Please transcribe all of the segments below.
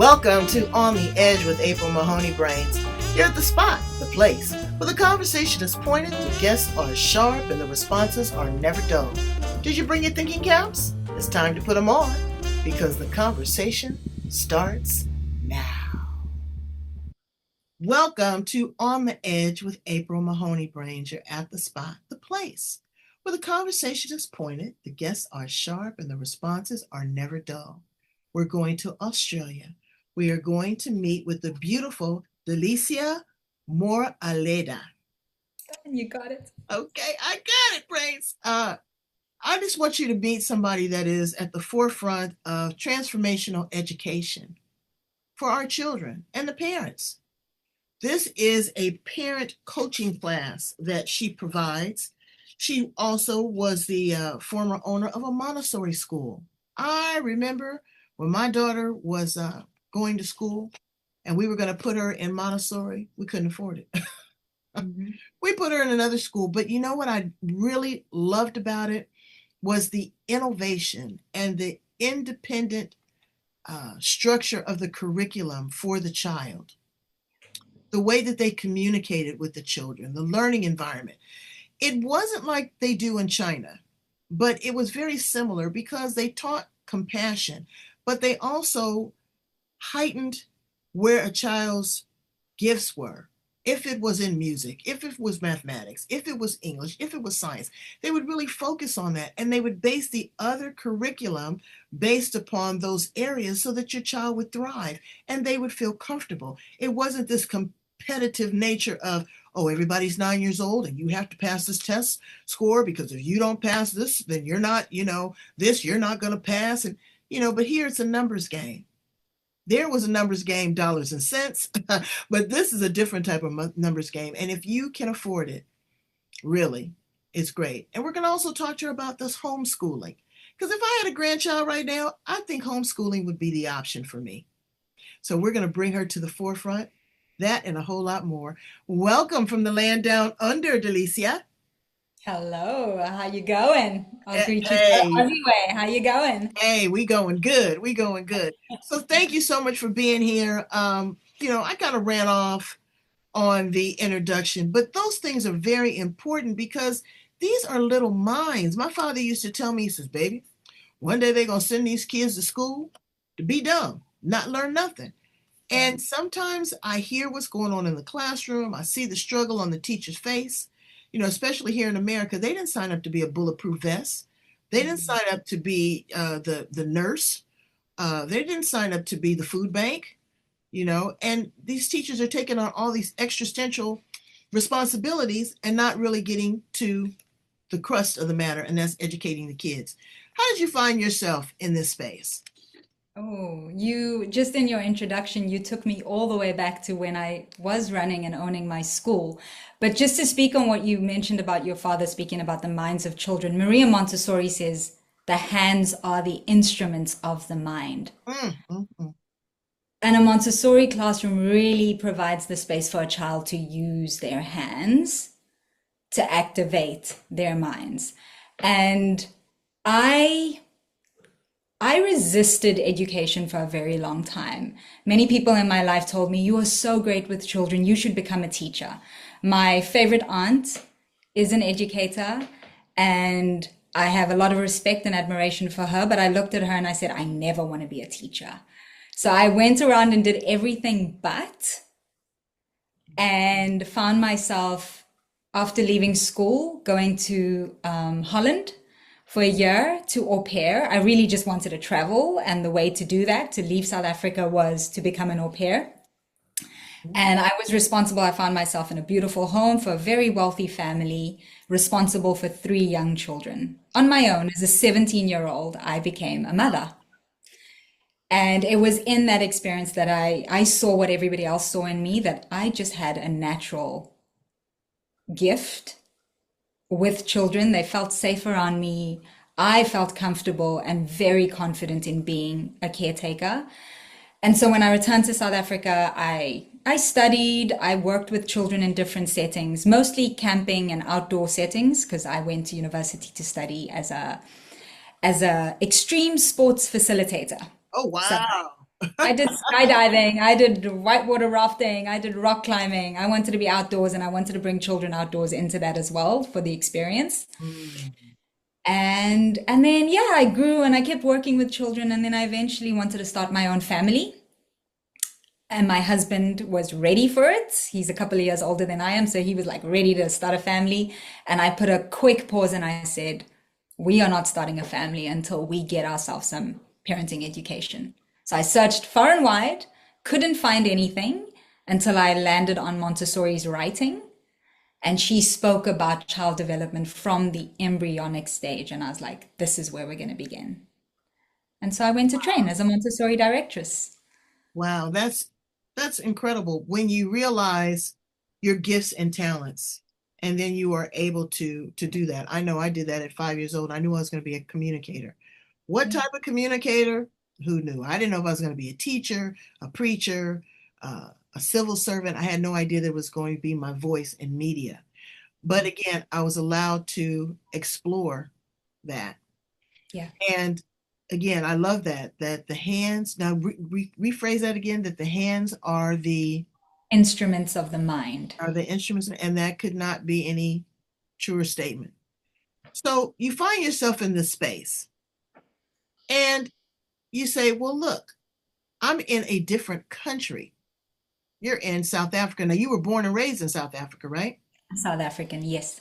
Welcome to On the Edge with April Mahoney Brains. You're at the spot, the place, where the conversation is pointed, the guests are sharp, and the responses are never dull. Did you bring your thinking caps? It's time to put them on, because the conversation starts now. Welcome to On the Edge with April Mahoney Brains. You're at the spot, the place, where the conversation is pointed, the guests are sharp, and the responses are never dull. We're going to Australia. We are going to meet with the beautiful Delicia Moraleda. You got it. Okay, I got it, Brains. I just want you to meet somebody that is at the forefront of transformational education for our children and the parents. This is a parent coaching class that she provides. She also was the former owner of a Montessori school. I remember when my daughter was going to school and we were going to put her in Montessori, we couldn't afford it. We put her in another school, but you know what I really loved about it was the innovation and the independent structure of the curriculum for the child, the way that they communicated with the children, the learning environment. It wasn't like they do in China, but it was very similar because they taught compassion, but they also heightened where a child's gifts were. If it was in music, if it was mathematics, if it was English, if it was science, they would really focus on that, and they would base the other curriculum based upon those areas so that your child would thrive and they would feel comfortable. It wasn't this competitive nature of, oh, everybody's 9 years old and you have to pass this test score because if you don't pass this, then you're not, this, you're not going to pass. And, but here it's a numbers game. There was a numbers game, dollars and cents, but this is a different type of numbers game. And if you can afford it, really, it's great. And we're going to also talk to her about this homeschooling. Because if I had a grandchild right now, I think homeschooling would be the option for me. So we're going to bring her to the forefront, that and a whole lot more. Welcome from the land down under, Delicia. Hello, how you going? I'll greet you the Hey, Aussie way. How you going? hey, we going good. We going good. So thank you so much for being here. I kind of ran off on the introduction, but those things are very important because these are little minds. My father used to tell me, he says, baby, one day they're going to send these kids to school to be dumb, not learn nothing. And sometimes I hear what's going on in the classroom. I see the struggle on the teacher's face, especially here in America. They didn't sign up to be a bulletproof vest. They didn't sign up to be the nurse. They didn't sign up to be the food bank, and these teachers are taking on all these existential responsibilities and not really getting to the crust of the matter, and that's educating the kids. How did you find yourself in this space? Oh, you just in your introduction, you took me all the way back to when I was running and owning my school. But just to speak on what you mentioned about your father speaking about the minds of children, Maria Montessori says the hands are the instruments of the mind. Mm, mm, mm. And a Montessori classroom really provides the space for a child to use their hands to activate their minds. And I I resisted education for a very long time. Many people in my life told me, you are so great with children, you should become a teacher. My favorite aunt is an educator, and I have a lot of respect and admiration for her, but I looked at her and I said, I never want to be a teacher. So I went around and did everything but, and found myself after leaving school going to Holland for a year to au pair. I really just wanted to travel, and the way to do that, to leave South Africa, was to become an au pair. And I was responsible. I found myself in a beautiful home for a very wealthy family, responsible for three young children. On my own, as a 17-year-old, I became a mother. And it was in that experience that I saw what everybody else saw in me, that I just had a natural gift with children. They felt safe around me. I felt comfortable and very confident in being a caretaker. And so when I returned to South Africa, I studied, I worked with children in different settings, mostly camping and outdoor settings, because I went to university to study as a extreme sports facilitator. Oh, So wow. I did skydiving, I did whitewater rafting, I did rock climbing. I wanted to be outdoors and I wanted to bring children outdoors into that as well for the experience. Mm. And then yeah, I grew and I kept working with children and then I eventually wanted to start my own family. And my husband was ready for it. He's a couple of years older than I am, so he was like ready to start a family. And I put a quick pause and I said, we are not starting a family until we get ourselves some parenting education. So I searched far and wide, couldn't find anything until I landed on Montessori's writing. And she spoke about child development from the embryonic stage. And I was like, this is where we're going to begin. And so I went to train as a Montessori directress. Wow, that's incredible when you realize your gifts and talents, and then you are able to do that. I know I did that at 5 years old. I knew I was going to be a communicator. What Yeah. type of communicator? Who knew? I didn't know if I was going to be a teacher, a preacher, a civil servant. I had no idea that was going to be my voice in media. But again, I was allowed to explore that. Yeah. And again, I love that the hands, now rephrase that again, that the hands Instruments of the mind. are the instruments, and that could not be any truer statement. So you find yourself in this space and you say, well, look, I'm in a different country. You're in South Africa. Now, you were born and raised in South Africa, right? South African, yes.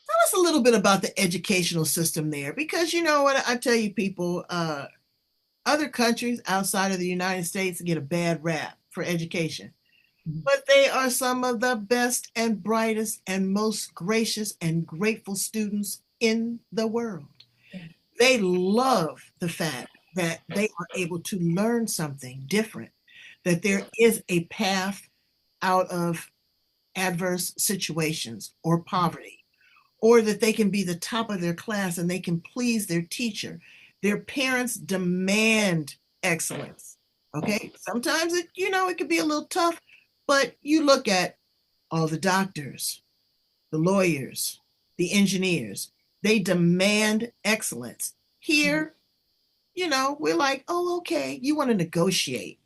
Tell us a little bit about the educational system there, because you know what I tell you, people, other countries outside of the United States get a bad rap for education, but they are some of the best and brightest and most gracious and grateful students in the world. Yeah. They love the fact that they are able to learn something different, that there is a path out of adverse situations or poverty, or that they can be the top of their class and they can please their teacher. Their parents demand excellence. Okay. Sometimes it could be a little tough, but you look at all the doctors, the lawyers, the engineers, they demand excellence. Here, we're like, oh, okay, you want to negotiate,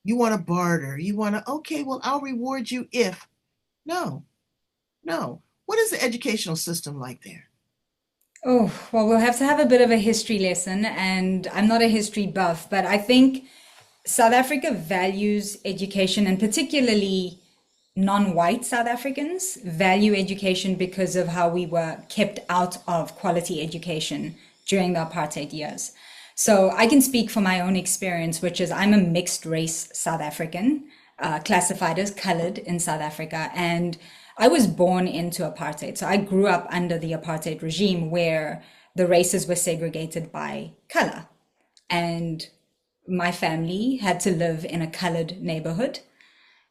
you want to barter, you want to, okay, well, I'll reward you if. No, no. What is the educational system like there? Oh, well, we'll have to have a bit of a history lesson, and I'm not a history buff, but I think South Africa values education, and particularly non-white South Africans value education because of how we were kept out of quality education during the apartheid years. So I can speak from my own experience, which is I'm a mixed race South African, classified as colored in South Africa. And I was born into apartheid. So I grew up under the apartheid regime where the races were segregated by color. And my family had to live in a colored neighborhood.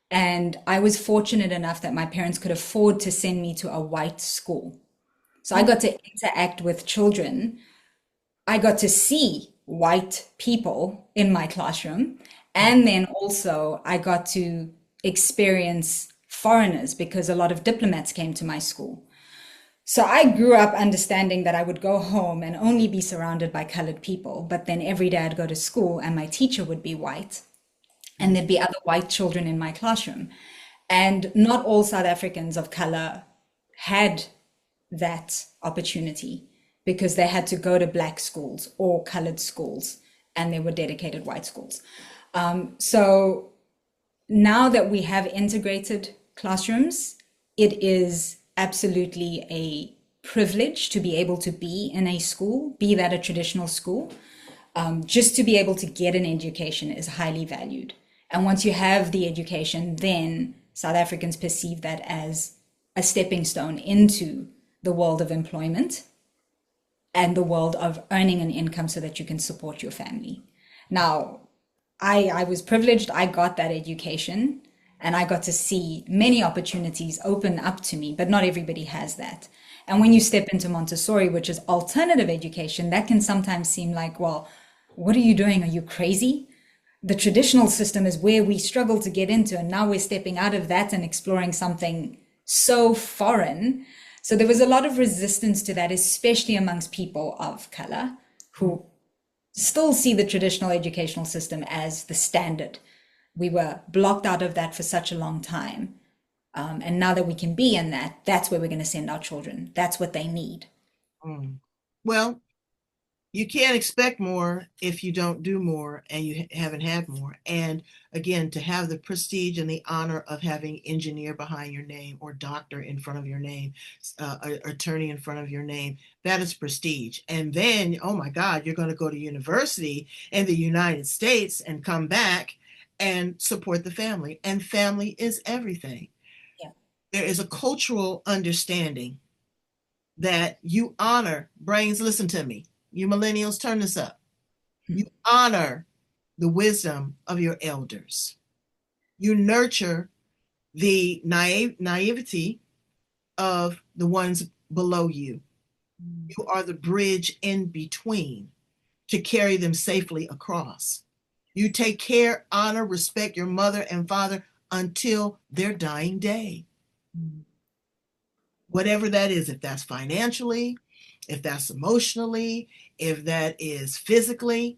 And I was fortunate enough that my parents could afford to send me to a white school. So I got to interact with children. I got to see white people in my classroom. And then also I got to experience foreigners because a lot of diplomats came to my school. So I grew up understanding that I would go home and only be surrounded by colored people. But then every day I'd go to school and my teacher would be white and there'd be other white children in my classroom. And not all South Africans of color had that opportunity because they had to go to black schools or colored schools and there were dedicated white schools. So now that we have integrated classrooms, it is absolutely a privilege to be able to be in a school, be that a traditional school. Just to be able to get an education is highly valued. And once you have the education, then South Africans perceive that as a stepping stone into the world of employment and the world of earning an income so that you can support your family. Now, I was privileged. I got that education and I got to see many opportunities open up to me, but not everybody has that. And when you step into Montessori, which is alternative education, that can sometimes seem like, well, what are you doing? Are you crazy? The traditional system is where we struggle to get into, and now we're stepping out of that and exploring something so foreign. So there was a lot of resistance to that, especially amongst people of color who still see the traditional educational system as the standard. We were blocked out of that for such a long time. And now that we can be in that, that's where we're going to send our children. That's what they need. Mm. Well, you can't expect more if you don't do more and you haven't had more. And again, to have the prestige and the honor of having engineer behind your name or doctor in front of your name, attorney in front of your name, that is prestige. And then, oh my God, you're going to go to university in the United States and come back and support the family. And family is everything. Yeah. There is a cultural understanding that you honor. Brains, listen to me. You millennials, turn this up. You honor the wisdom of your elders. You nurture the naivety of the ones below you. You are the bridge in between to carry them safely across. You take care, honor, respect your mother and father until their dying day. Whatever that is, if that's financially, if that's emotionally, if that is physically,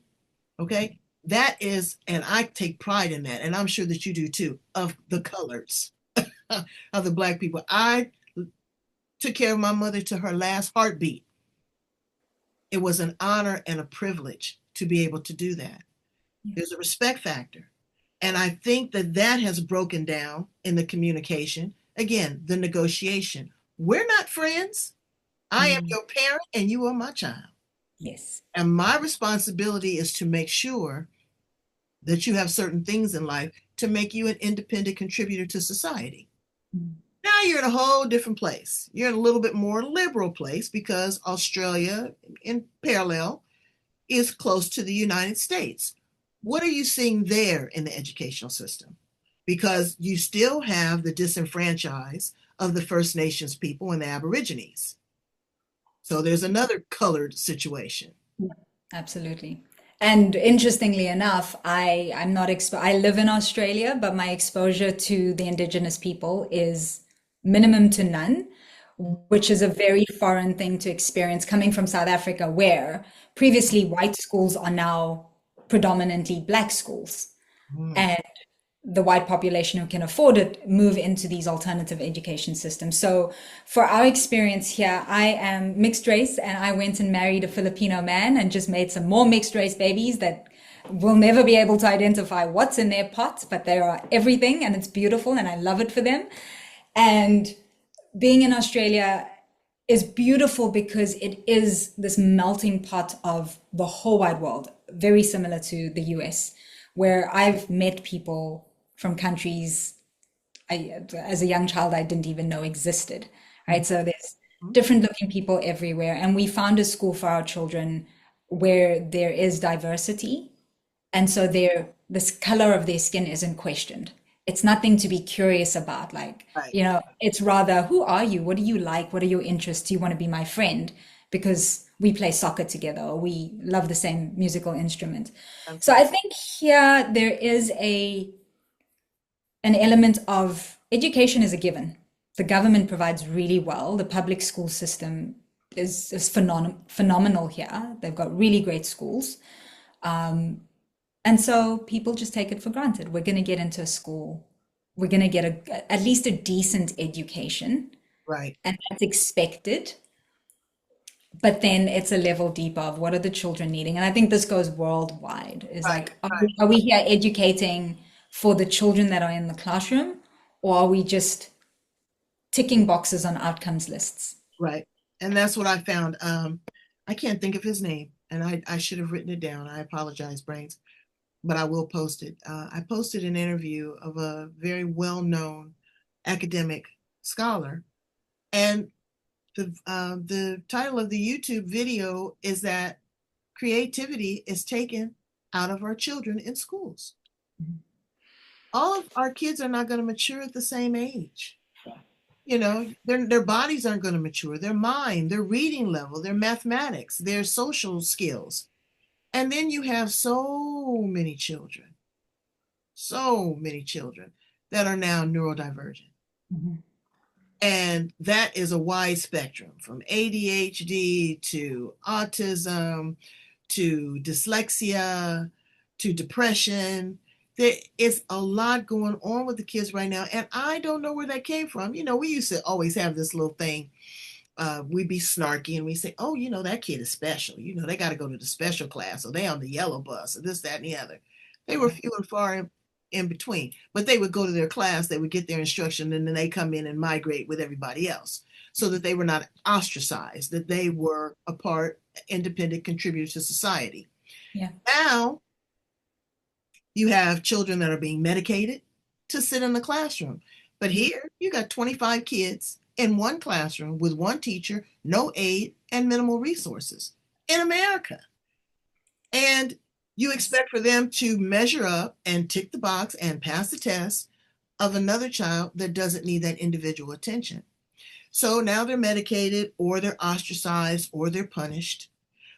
okay? That is, and I take pride in that, and I'm sure that you do too, of the colors of the Black people. I took care of my mother to her last heartbeat. It was an honor and a privilege to be able to do that. There's a respect factor. And I think that that has broken down in the communication. Again, the negotiation. We're not friends. I am Mm. your parent and you are my child. Yes. And my responsibility is to make sure that you have certain things in life to make you an independent contributor to society. Mm. Now you're in a whole different place. You're in a little bit more liberal place because Australia, in parallel, is close to the United States. What are you seeing there in the educational system? Because you still have the disenfranchised of the First Nations people and the Aborigines. So there's another colored situation. Absolutely. And interestingly enough, I'm not I live in Australia, but my exposure to the indigenous people is minimum to none, which is a very foreign thing to experience coming from South Africa, where previously white schools are now predominantly black schools. Mm, And the white population who can afford it move into these alternative education systems. So for our experience here, I am mixed race and I went and married a Filipino man and just made some more mixed race babies that will never be able to identify what's in their pot, but they are everything and it's beautiful and I love it for them. And being in Australia is beautiful because it is this melting pot of the whole wide world, very similar to the US, where I've met people from countries as a young child I didn't even know existed, mm, right? So there's mm. different looking people everywhere. And we found a school for our children where there is diversity. And so this color of their skin isn't questioned. It's nothing to be curious about. Like, Right. it's rather, who are you? What do you like? What are your interests? Do you want to be my friend? Because we play soccer together or we love the same musical instrument. So I Absolutely. think here there is an element of education is a given. The government provides really well. The public school system is phenomenal here. They've got really great schools. And so people just take it for granted. We're going to get into a school. We're going to get at least a decent education, Right. and that's expected. But then it's a level deeper of what are the children needing? And I think this goes worldwide. Is Right. like, Right. are we here educating for the children that are in the classroom, or are we just ticking boxes on outcomes lists? Right. And that's what I found. I can't think of his name, and I should have written it down. I apologize, Brains, but I will post it. I posted an interview of a very well-known academic scholar, and the title of the YouTube video is that creativity is taken out of our children in schools. All of our kids are not going to mature at the same age. You know, their bodies aren't going to mature, their mind, their reading level, their mathematics, their social skills. And then you have so many children that are now neurodivergent. Mhm. And that is a wide spectrum from ADHD to autism to dyslexia, to depression. There is a lot going on with the kids right now, and I don't know where that came from. We used to always have this little thing. We'd be snarky and we say, oh, that kid is special. They got to go to the special class, or they on the yellow bus, or this, that, and the other. They were few and far in between, but they would go to their class, they would get their instruction, and then they come in and migrate with everybody else so that they were not ostracized, that they were a part, independent contributor to society. Yeah. Now you have children that are being medicated to sit in the classroom. But here you got 25 kids in one classroom with one teacher, no aid, and minimal resources in America. And you expect for them to measure up and tick the box and pass the test of another child that doesn't need that individual attention. So now they're medicated, or they're ostracized, or they're punished.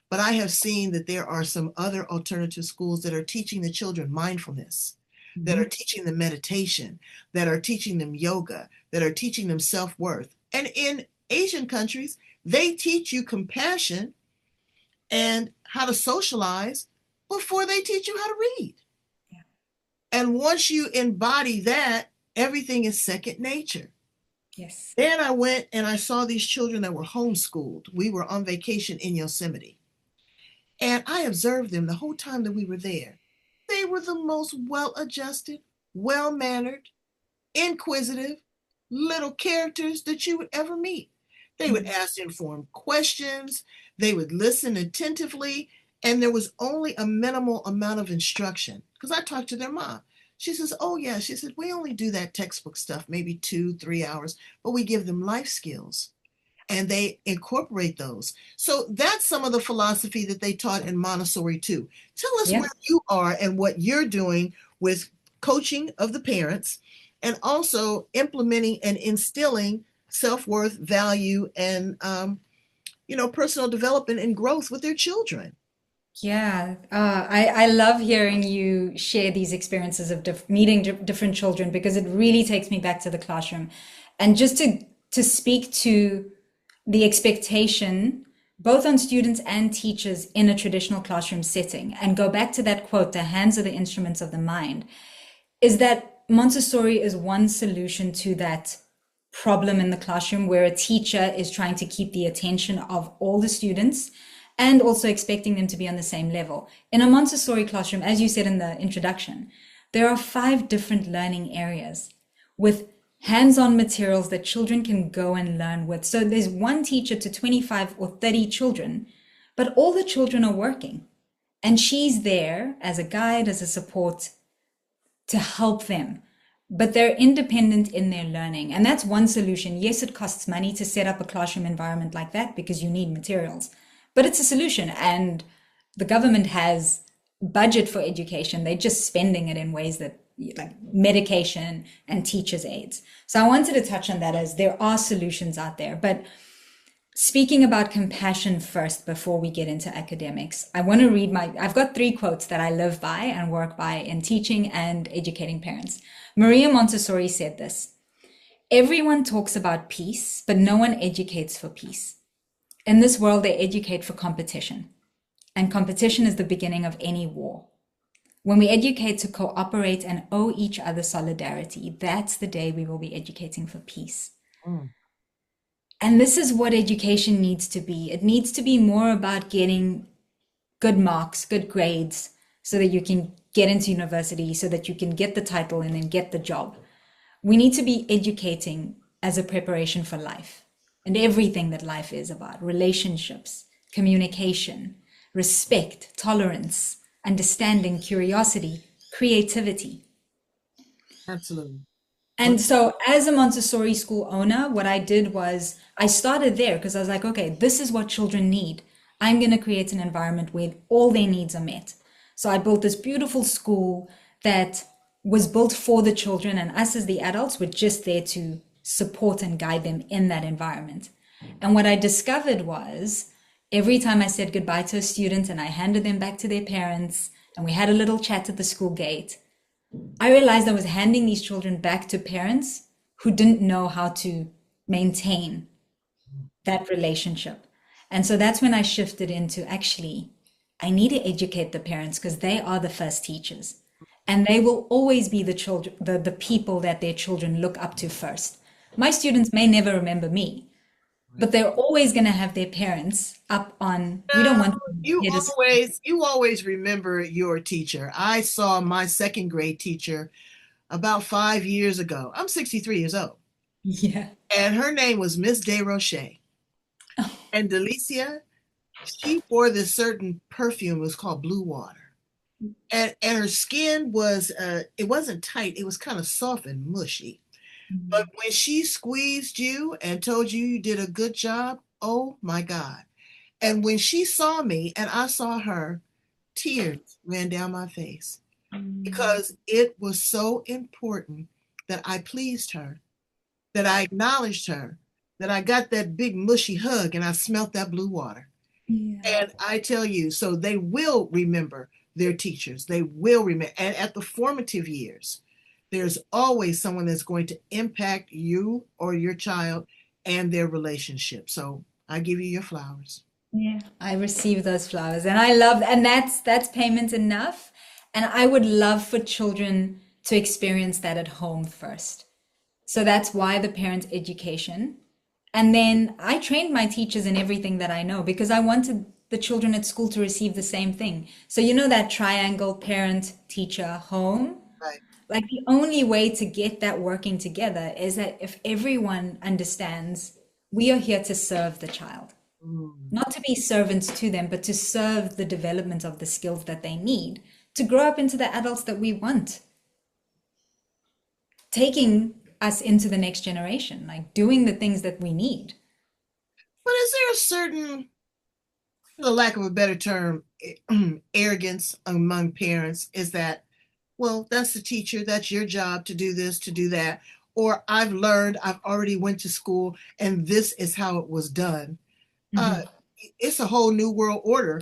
But I have seen that there are some other alternative schools that are teaching the children mindfulness, that are teaching them meditation, that are teaching them yoga, that are teaching them self-worth. And in Asian countries, they teach you compassion and how to socialize before they teach you how to read. Yeah. And once you embody that, everything is second nature. Yes. Then I went and I saw these children that were homeschooled. We were on vacation in Yosemite. And I observed them the whole time that we were there. They were the most well-adjusted, well-mannered, inquisitive little characters that you would ever meet. They would ask informed questions. They would listen attentively. And there was only a minimal amount of instruction. Because I talked to their mom. She says, oh, yeah. She said, we only do that textbook stuff, maybe 2-3 hours. But we give them life skills. And they incorporate those. So that's some of the philosophy that they taught in Montessori too. Tell us where you are and what you're doing with coaching of the parents, and also implementing and instilling self-worth, value, and personal development and growth with their children. Yeah, I love hearing you share these experiences of meeting different children, because it really takes me back to the classroom. And just to speak to the expectation, both on students and teachers in a traditional classroom setting, and go back to that quote, the hands are the instruments of the mind, is that Montessori is one solution to that problem in the classroom, where a teacher is trying to keep the attention of all the students and also expecting them to be on the same level. In a Montessori classroom, as you said in the introduction, there are 5 different learning areas with hands-on materials that children can go and learn with. So there's one teacher to 25 or 30 children, but all the children are working. And she's there as a guide, as a support to help them. But they're independent in their learning. And that's one solution. Yes, it costs money to set up a classroom environment like that, because you need materials. But it's a solution. And the government has budget for education. They're just spending it in ways that, like medication and teachers' aides. So I wanted to touch on that, as there are solutions out there. But speaking about compassion first, before we get into academics, I want to read I've got 3 quotes that I live by and work by in teaching and educating parents. Maria Montessori said this: everyone talks about peace, but no one educates for peace. In this world, they educate for competition. And competition is the beginning of any war. When we educate to cooperate and owe each other solidarity, that's the day we will be educating for peace. And this is what education needs to be. It needs to be more about getting good marks, good grades, so that you can get into university, so that you can get the title and then get the job. We need to be educating as a preparation for life and everything that life is about: relationships, communication, respect, tolerance, understanding, curiosity, creativity. Absolutely. And so as a Montessori school owner, what I did was I started there, because I was like, okay, this is what children need. I'm going to create an environment where all their needs are met. So I built this beautiful school that was built for the children, and us as the adults were just there to support and guide them in that environment. And what I discovered was, every time I said goodbye to a student and I handed them back to their parents and we had a little chat at the school gate, I realized I was handing these children back to parents who didn't know how to maintain that relationship. And so that's when I shifted into actually I need to educate the parents because they are the first teachers. And they will always be the children, the people that their children look up to first. My students may never remember me, Right. but they're always going to have their parents up on, we don't No, want them you here to, always remember your teacher. I saw my second grade teacher about 5 years ago. I'm 63 years old. yeah. And her name was Miss DeRoche. And Delicia, she wore this certain perfume, it was called Blue Water. And her skin was it wasn't tight, it was kind of soft and mushy. But when she squeezed you and told you you did a good job, oh my God. And when she saw me and I saw her, tears ran down my face because it was so important that I pleased her, that I acknowledged her, that I got that big mushy hug and I smelt that blue water. Yeah. And I tell you, so they will remember their teachers. They will remember. And at the formative years, there's always someone that's going to impact you or your child and their relationship. So I give you your flowers. Yeah, I receive those flowers and I love and that's payment enough. And I would love for children to experience that at home first. So that's why the parent education. And then I trained my teachers in everything that I know because I wanted the children at school to receive the same thing. So you know that triangle parent, teacher, home? Right. Like the only way to get that working together is that if everyone understands we are here to serve the child, Mm. not to be servants to them, but to serve the development of the skills that they need to grow up into the adults that we want, taking us into the next generation, like doing the things that we need. But is there a certain, for the lack of a better term, arrogance among parents? Is that, well, that's the teacher, that's your job to do this, to do that. Or I've learned, I've already went to school, and this is how it was done. Uh, Mhm. it's a whole new world order.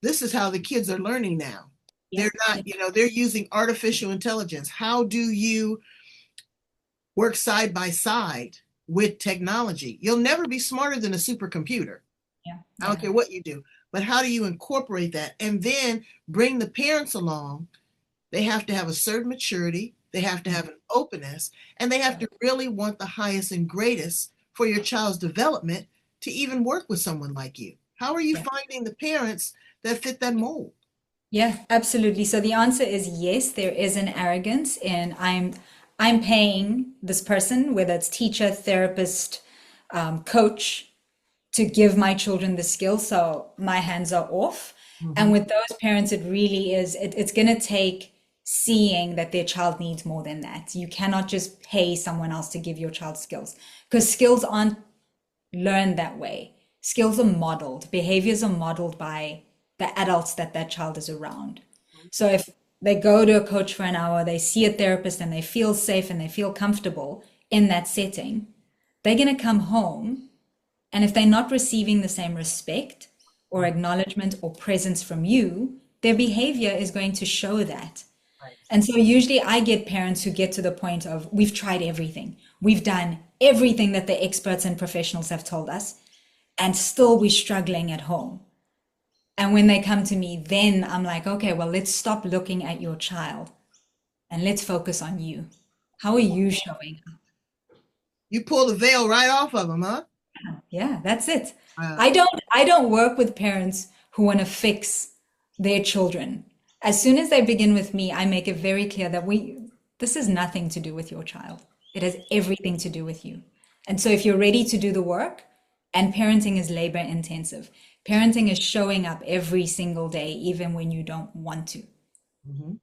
This is how the kids are learning now. Yeah, They're not, yeah, they're using artificial intelligence. How do you work side by side with technology? You'll never be smarter than a supercomputer. yeah, I don't yeah, care what you do. But how do you incorporate that and then bring the parents along? They have to have a certain maturity, they have to have an openness, and they have yeah, to really want the highest and greatest for your child's development to even work with someone like you. How are you yeah. finding the parents that fit that mold? Yeah, absolutely. So the answer is yes, there is an arrogance in I'm paying this person, whether it's teacher, therapist, coach, to give my children the skills, so my hands are off. And Mhm. with those parents, it really is, it's going to take seeing that their child needs more than that. You cannot just pay someone else to give your child skills because skills aren't learned that way. Skills are modeled, behaviors are modeled by the adults that that child is around. So if they go to a coach for an hour, they see a therapist and they feel safe and they feel comfortable in that setting, they're going to come home and if they're not receiving the same respect or acknowledgement or presence from you, their behavior is going to show that. Right. And so usually I get parents who get to the point of we've tried everything. We've done everything that the experts and professionals have told us, and still we're struggling at home. And when they come to me, then I'm like, okay, well, let's stop looking at your child and let's focus on you. How are you showing up? You pull the veil right off of them, huh? Yeah, that's it. Uh, I don't work with parents who want to fix their children. As soon as they begin with me, I make it very clear that this has nothing to do with your child. It has everything to do with you. And so if you're ready to do the work, and parenting is labor intensive. Parenting is showing up every single day, even when you don't want to. mhm.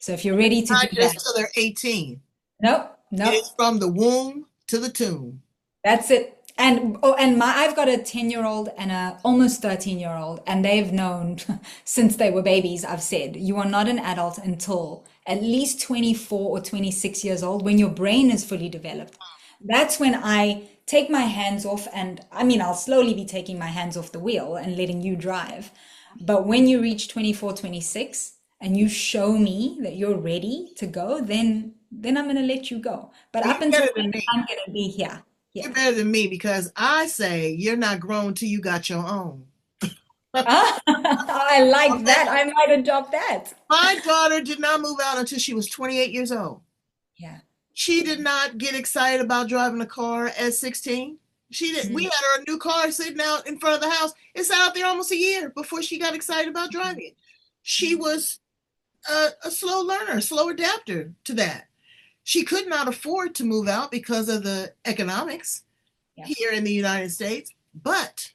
So if you're ready to do Not that, just till they're 18. nope, It nope. is from the womb to the tomb. That's it. And oh, and I've got a 10-year-old and a almost 13-year-old, and they've known since they were babies. I've said you are not an adult until at least 24 or 26 years old when your brain is fully developed. That's when I take my hands off, and I mean, I'll slowly be taking my hands off the wheel and letting you drive. But when you reach 24, 26, and you show me that you're ready to go, then I'm going to let you go. But Well, up you're until better then, than me. I'm going to be here. You're Yeah. better than me because I say you're not grown till you got your own. Ah, I like Okay. that. I might adopt that. My daughter did not move out until she was 28 years old. Yeah. She did not get excited about driving a car at 16. She did. We Mm, had her a new car sitting out in front of the house. It sat out there almost a year before she got excited about driving it. She was a slow learner, a slow adapter to that. She could not afford to move out because of the economics yeah. here in the United States, but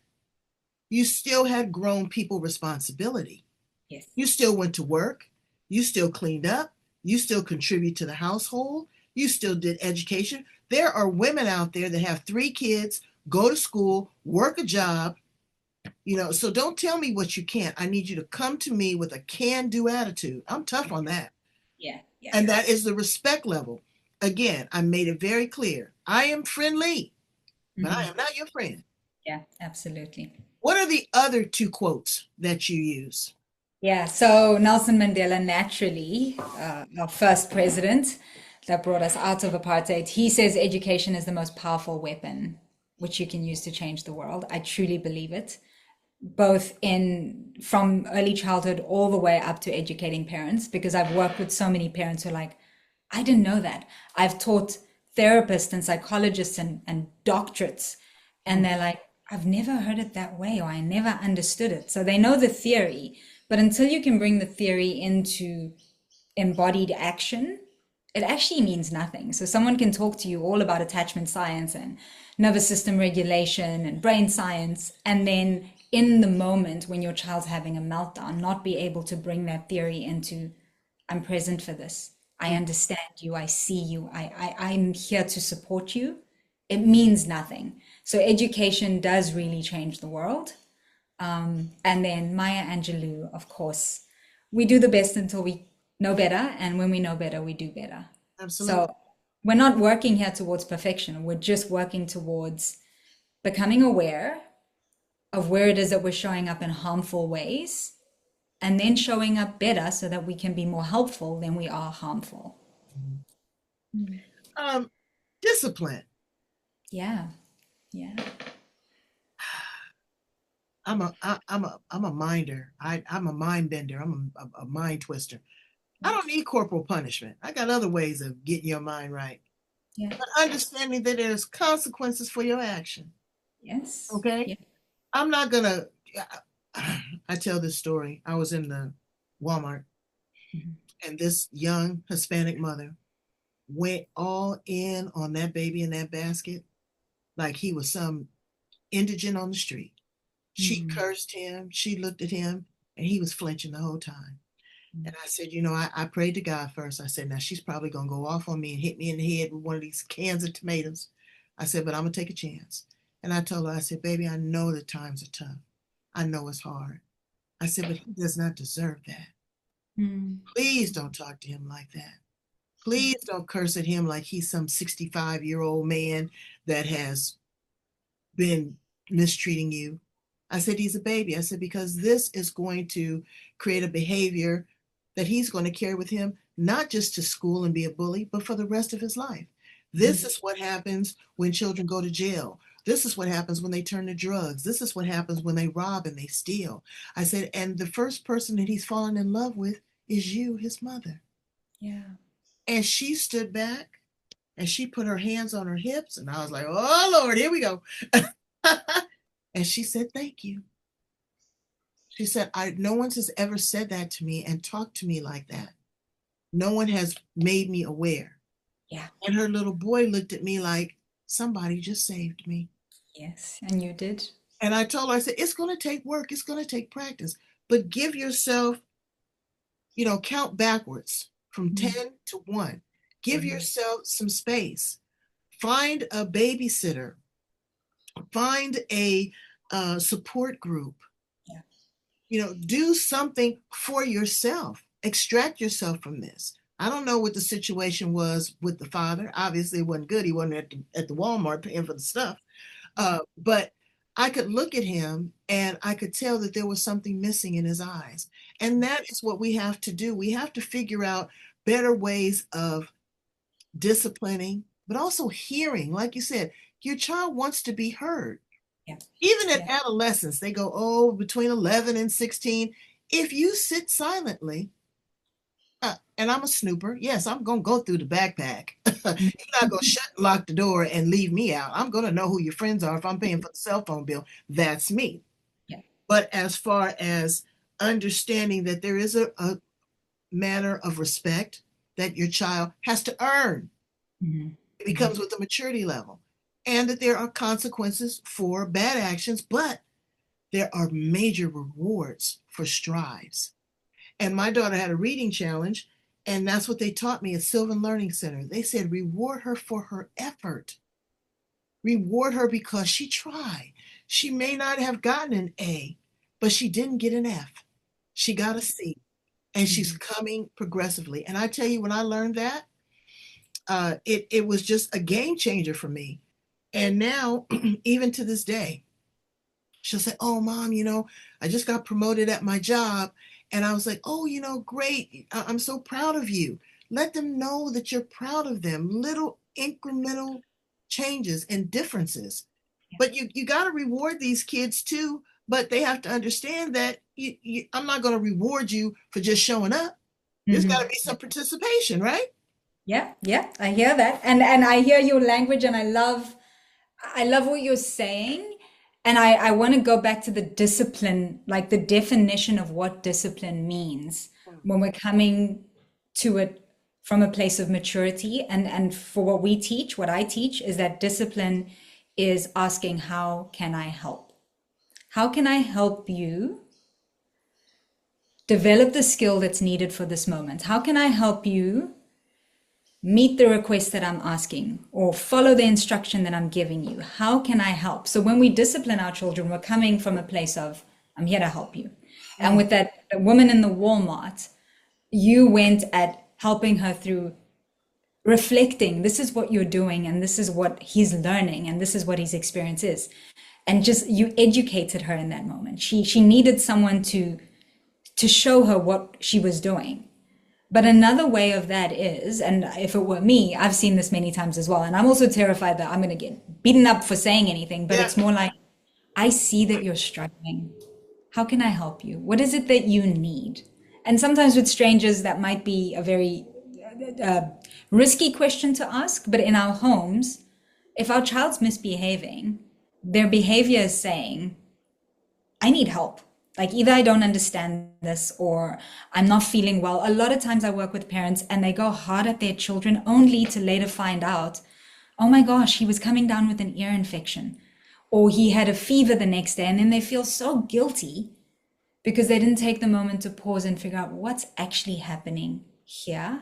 you still had grown people responsibility. Yes. You still went to work. You still cleaned up. You still contribute to the household. You still did education. There are women out there that have 3 kids, go to school, work a job, so don't tell me what you can't. I need you to come to me with a can do attitude. I'm tough on that. Yeah. Yeah. And that is the respect level. Again, I made it very clear. I am friendly, but I Hmm. am not your friend. Yeah, absolutely. What are the other 2 quotes that you use? Yeah, so Nelson Mandela, naturally, our first president that brought us out of apartheid, he says education is the most powerful weapon which you can use to change the world. I truly believe it, both in from early childhood all the way up to educating parents, because I've worked with so many parents who are like, I didn't know that. I've taught therapists and psychologists and doctorates, and they're like, I've never heard it that way, or I never understood it. So they know the theory, but until you can bring the theory into embodied action, it actually means nothing. So someone can talk to you all about attachment science and nervous system regulation and brain science, and then in the moment when your child's having a meltdown, not be able to bring that theory into, I'm present for this. I understand you. I see you. I'm here to support you. It means nothing. So education does really change the world. And then Maya Angelou, of course, we do the best until we know better. And when we know better, we do better. So Absolutely. we're not working here towards perfection. We're just working towards becoming aware of where it is that we're showing up in harmful ways and then showing up better so that we can be more helpful than we are harmful. Um, Discipline. Yeah. Yeah. I'm a minder. I'm a mind bender. I'm a mind twister. I don't need corporal punishment. I got other ways of getting your mind right. Yeah. But understanding that there's consequences for your action. Yes. Okay? Yeah. I'm not gonna I tell this story. I was in the Walmart Mhm. and this young Hispanic mother went all in on that baby in that basket like he was some indigent on the street. She Mhm. cursed him, she looked at him, and he was flinching the whole time. And I said, I prayed to God first. I said, now she's probably going to go off on me and hit me in the head with one of these cans of tomatoes. I said, but I'm going to take a chance. And I told her, I said, baby, I know the times are tough. I know it's hard. I said, but he does not deserve that. Mm. Please don't talk to him like that. Yeah. Please don't curse at him like he's some 65-year-old man that has been mistreating you. I said, he's a baby. I said, because this is going to create a behavior that he's going to carry with him, not just to school and be a bully, but for the rest of his life. This Mm. is what happens when children go to jail. This is what happens when they turn to drugs. This is what happens when they rob and they steal. I said, and the first person that he's fallen in love with is you, his mother. Yeah. And she stood back and she put her hands on her hips. And I was like, oh, Lord, here we go. And she said, thank you. She said, no one has ever said that to me and talked to me like that. No one has made me aware. Yeah. And her little boy looked at me like, somebody just saved me. Yes. And you did. And I told her, I said, it's going to take work, it's going to take practice, but give yourself, count backwards from Mm. 10 to 1. Give Mm. yourself some space. Find a babysitter, find a support group, Yeah. do something for yourself. Extract yourself from this. I don't know what the situation was with the father. Obviously, it wasn't good. He wasn't at the Walmart paying for the stuff. But I could look at him and I could tell that there was something missing in his eyes. And that is what we have to do. We have to figure out better ways of disciplining, but also hearing. Like you said, your child wants to be heard. Yeah. Even at Yeah. adolescence, they go, oh, between 11 and 16. If you sit silently, and I'm a snooper, yes, I'm going to go through the backpack. You're not going to shut and lock the door and leave me out. I'm going to know who your friends are. If I'm paying for the cell phone bill, that's me. Yeah. But as far as understanding that there is a manner of respect that your child has to earn, Mm-hmm. it Mm-hmm. becomes with the maturity level, and that there are consequences for bad actions, but there are major rewards for strives. And my daughter had a reading challenge, and that's what they taught me at Sylvan Learning Center. They said, reward her for her effort. Reward her because she tried. She may not have gotten an A, but she didn't get an F. She got a C, and she's Mm-hmm. coming progressively. And I tell you, when I learned that, it was just a game changer for me. And now, even to this day, she'll say, "Oh, mom, I just got promoted at my job." And I was like, "Oh, great. I'm so proud of you." Let them know that you're proud of them. Little incremental changes and differences. But you got to reward these kids too. But they have to understand that I'm not going to reward you for just showing up. There's got to Mm-hmm. be some participation, right? Yeah, yeah, I hear that. And I hear your language and I love what you're saying. And I want to go back to the discipline, like the definition of what discipline means when we're coming to it from a place of maturity. And for what we teach, what I teach is that discipline is asking, how can I help? How can I help you develop the skill that's needed for this moment? How can I help you meet the request that I'm asking or follow the instruction that I'm giving you? How can I help? So when we discipline our children, we're coming from a place of, I'm here to help you. And Mm, with that woman in the Walmart, you went at helping her through reflecting, this is what you're doing, and this is what he's learning, and this is what his experience is. And just you educated her in that moment. She needed someone to show her what she was doing. But another way of that is, and if it were me, I've seen this many times as well, and I'm also terrified that I'm going to get beaten up for saying anything, but yeah. it's more like, I see that you're struggling. How can I help you? What is it that you need? And sometimes with strangers, that might be a very uh, risky question to ask, but in our homes, if our child's misbehaving, their behavior is saying, I need help. Like either I don't understand this or I'm not feeling well. A lot of times I work with parents and they go hard at their children only to later find out, oh my gosh, he was coming down with an ear infection or he had a fever the next day. And then they feel so guilty because they didn't take the moment to pause and figure out what's actually happening here.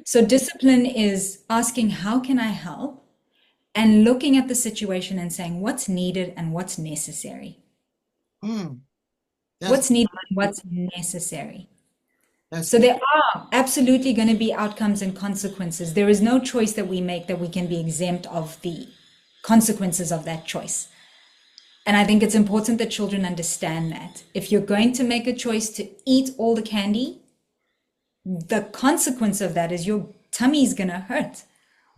So discipline is asking, how can I help? And looking at the situation and saying what's needed and what's necessary. Mm, that's What's needed and what's necessary. that's So beautiful. there are absolutely going to be outcomes and consequences. There is no choice that we make that we can be exempt of the consequences of that choice. And I think it's important that children understand that. If you're going to make a choice to eat all the candy, the consequence of that is your tummy's going to hurt.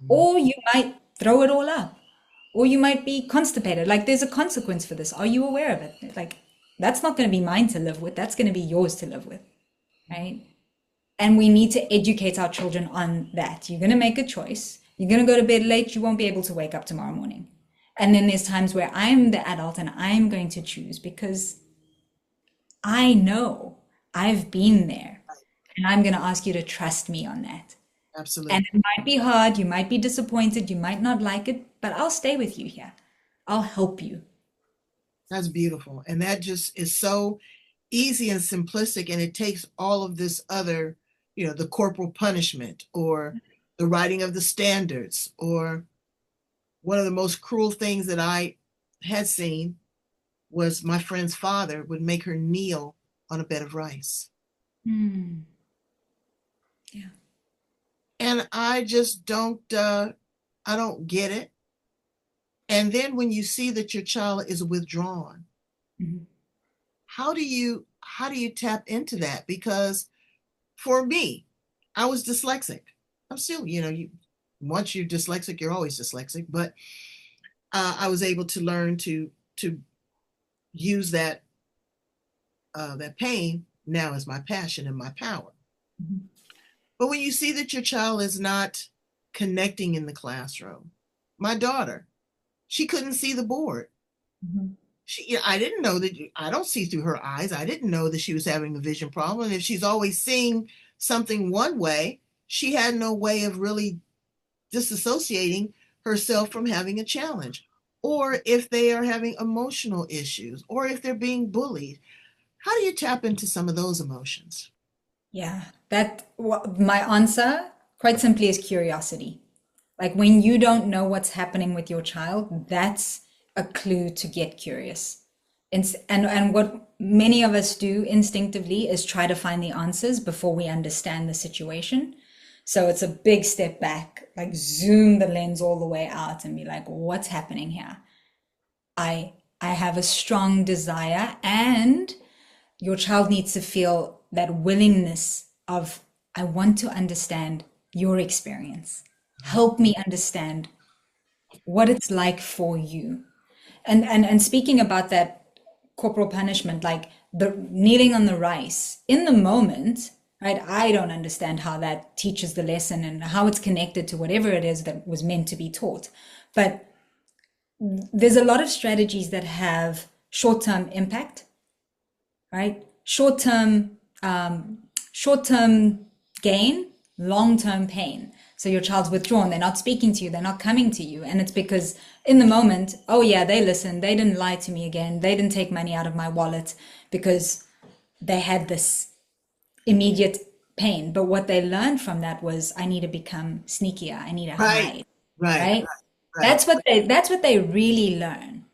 Or you might throw it all up. Or you might be constipated. Like there's a consequence for this. Are you aware of it? Like that's not going to be mine to live with. That's going to be yours to live with. Right? And we need to educate our children on that. You're going to make a choice. You're going to go to bed late. You won't be able to wake up tomorrow morning. And then there's times where I'm the adult and I'm going to choose because I know I've been there. And I'm going to ask you to trust me on that. Absolutely. And it might be hard. You might be disappointed. You might not like it, but I'll stay with you here. I'll help you. That's beautiful. And that just is so easy and simplistic. And it takes all of this other, the corporal punishment or the writing of the standards, or one of the most cruel things that I had seen was my friend's father would make her kneel on a bed of rice. Hmm. Yeah. And I just I don't get it. And then when you see that your child is withdrawn, Mhm. how do you tap into that? Because for me, I was dyslexic. I'm still, once you're dyslexic, you're always dyslexic. But I was able to learn to to use that pain now as my passion and my power. Mhm. But when you see that your child is not connecting in the classroom, my daughter, she couldn't see the board. Mhm. I didn't know that. I don't see through her eyes. I didn't know that she was having a vision problem. And if she's always seeing something one way, she had no way of really disassociating herself from having a challenge. Or if they are having emotional issues, or if they're being bullied, how do you tap into some of those emotions? Yeah, my answer quite simply is curiosity. Like when you don't know what's happening with your child, that's a clue to get curious. And what many of us do instinctively is try to find the answers before we understand the situation. So it's a big step back, like zoom the lens all the way out and be like, what's happening here? I have a strong desire, and your child needs to feel that willingness of, I want to understand your experience. Help me understand what it's like for you. And speaking about that corporal punishment, like the kneeling on the rice in the moment, right? I don't understand how that teaches the lesson and how it's connected to whatever it is that was meant to be taught. But there's a lot of strategies that have short-term impact, right? Short-term gain, long-term pain. So your child's withdrawn, they're not speaking to you, they're not coming to you. And it's because in the moment, oh yeah, they listened, they didn't lie to me again, they didn't take money out of my wallet because they had this immediate pain. But what they learned from that was, I need to become sneakier, I need to Right, hide, right, right? right. That's what they really learn.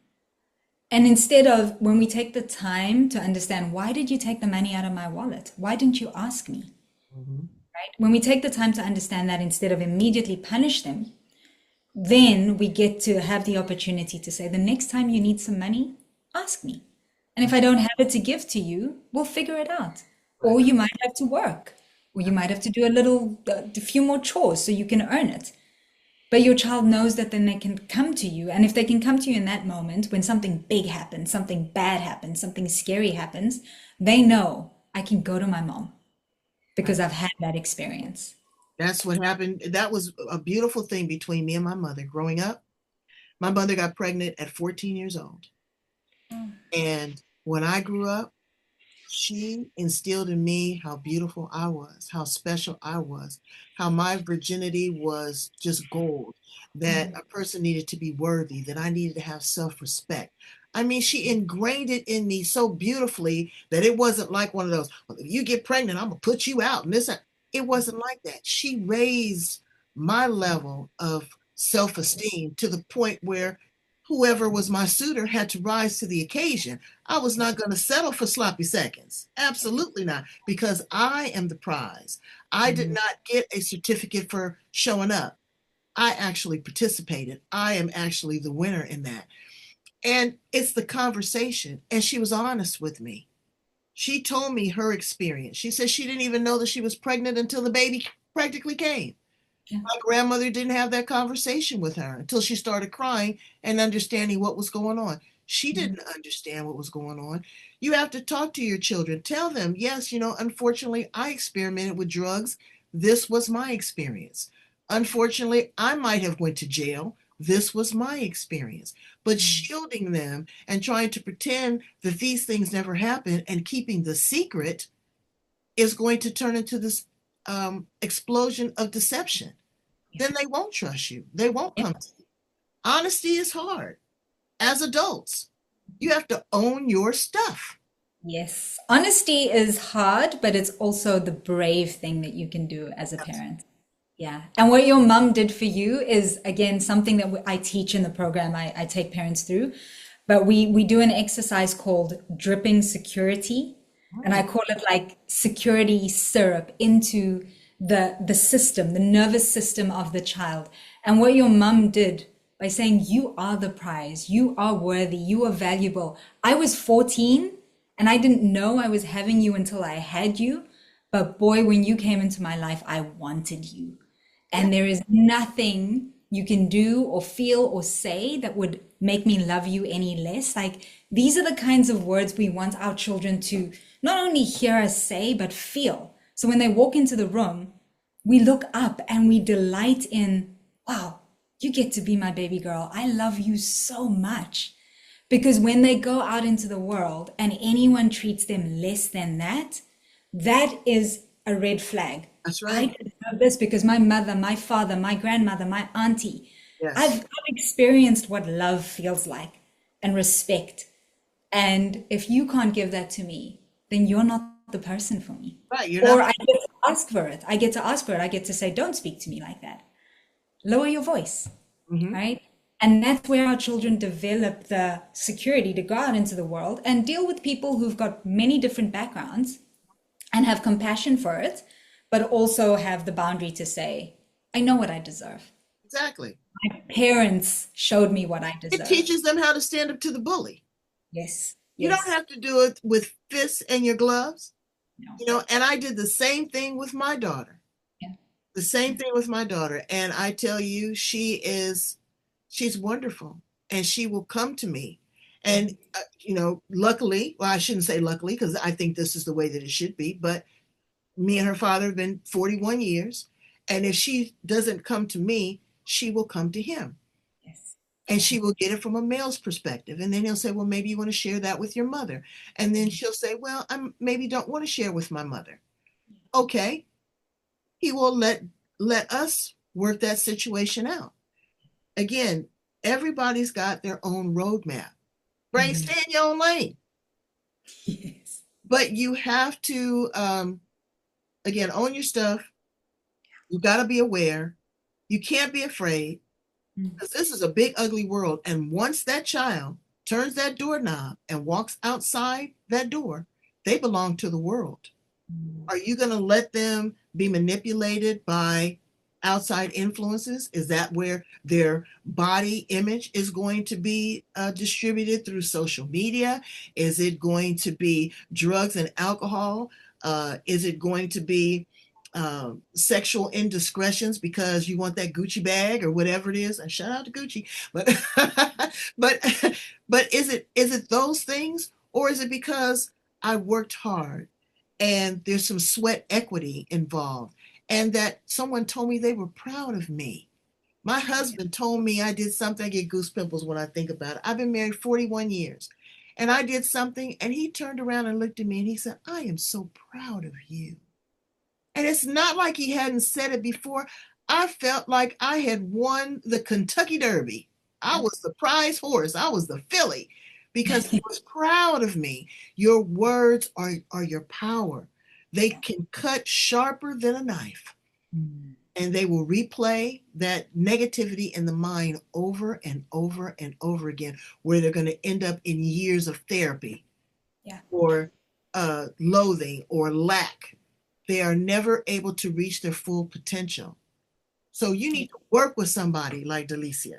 And instead of, when we take the time to understand, why did you take the money out of my wallet? Why didn't you ask me? Mhm. Right? When we take the time to understand that instead of immediately punish them, then we get to have the opportunity to say, the next time you need some money, ask me. And if I don't have it to give to you, we'll figure it out. Or Right. you might have to work, or you might have to do a few more chores so you can earn it. But your child knows that then they can come to you. And if they can come to you in that moment when something big happens, something bad happens, something scary happens, they know, I can go to my mom because Right. I've had that experience. That's what happened. That was a beautiful thing between me and my mother growing up. My mother got pregnant at 14 years old. And when I grew up, she instilled in me how beautiful I was, how special I was, how my virginity was just gold, that Mhm. a person needed to be worthy, that I needed to have self respect. I mean, she ingrained it in me so beautifully that it wasn't like one of those, well, if you get pregnant, I'm going to put you out. And this, it wasn't like that. She raised my level of self esteem to the point where whoever was my suitor had to rise to the occasion. I was not going to settle for sloppy seconds. Absolutely not, because I am the prize. I did Mhm. not get a certificate for showing up. I actually participated. I am actually the winner in that. And it's the conversation. And she was honest with me. She told me her experience. She said she didn't even know that she was pregnant until the baby practically came. Yeah. My grandmother didn't have that conversation with her until she started crying and understanding what was going on. She Mhm. didn't understand what was going on. You have to talk to your children. Tell them, yes, unfortunately, I experimented with drugs. This was my experience. Unfortunately, I might have went to jail. This was my experience. But shielding them and trying to pretend that these things never happened and keeping the secret is going to turn into this explosion of deception. Yeah. Then they won't trust you. They won't Yeah. come to you. Honesty is hard. As adults, you have to own your stuff. Yes. Honesty is hard, but it's also the brave thing that you can do as a Yes. parent. Yeah. And what your mom did for you is, again, something that I teach in the program I take parents through. But we do an exercise called dripping security. And I Mm, call it like security syrup into the system, the nervous system of the child. And what your mom did by saying, you are the prize, you are worthy, you are valuable. I was 14 and I didn't know I was having you until I had you. But boy, when you came into my life, I wanted you. yeah. And there is nothing you can do or feel or say that would make me love you any less? Like, these are the kinds of words we want our children to not only hear us say, but feel. So when they walk into the room, we look up and we delight in, wow, you get to be my baby girl. I love you so much. Because when they go out into the world and anyone treats them less than that, that is a red flag. That's I right. deserve this because my mother, my father, my grandmother, my auntie, Yes. I've experienced what love feels like and respect. And if you can't give that to me, then you're not the person for me. Right. You're Or not. I get to ask for it. I get to ask for it. I get to say, don't speak to me like that. Lower your voice, Mhm. right? And that's where our children develop the security to go out into the world and deal with people who've got many different backgrounds and have compassion for it, but also have the boundary to say, I know what I deserve. Exactly. My parents showed me what I It deserve. teaches them how to stand up to the bully. Yes, You don't yes, have to do it with fists and your gloves, no, and I did the same thing with my daughter. yeah, The same thing with my daughter. And I tell you, she's wonderful. And she will come to me. And, luckily, well, I shouldn't say luckily, because I think this is the way that it should be, but me and her father have been 41 years. And if she doesn't come to me, she will come to him. yes, And yeah, she will get it from a male's perspective. And then he'll say, well, maybe you want to share that with your mother. And then she'll say, well, I maybe don't want to share with my mother. Okay. He will let us work that situation out. Again, everybody's got their own roadmap. Right? mhm, Stay in your own lane. yes, But you have to, again, own your stuff. You got to be aware. You can't be afraid mm, because this is a big, ugly world. And once that child turns that doorknob and walks outside that door, they belong to the world. mm, Are you going to let them be manipulated by outside influences? Is that where their body image is going to be distributed through social media? Is it going to be drugs and alcohol? Is it going to be sexual indiscretions because you want that Gucci bag or whatever it is? And shout out to Gucci, but but but is it those things, or is it because I worked hard and there's some sweat equity involved, and that someone told me they were proud of me? My husband told me I did something. I get goose pimples when I think about it. I've been married 41 years, and I did something, and he turned around and looked at me and he said, I am so proud of you. And it's not like he hadn't said it before. I felt like I had won the Kentucky Derby. I was the prize horse. I was the filly because he was proud of me. Your words are your power. They can cut sharper than a knife, mm, and they will replay that negativity in the mind over and over and over again, where they're going to end up in years of therapy yeah. or loathing or lack. They are never able to reach their full potential. So you need to work with somebody like Delicia.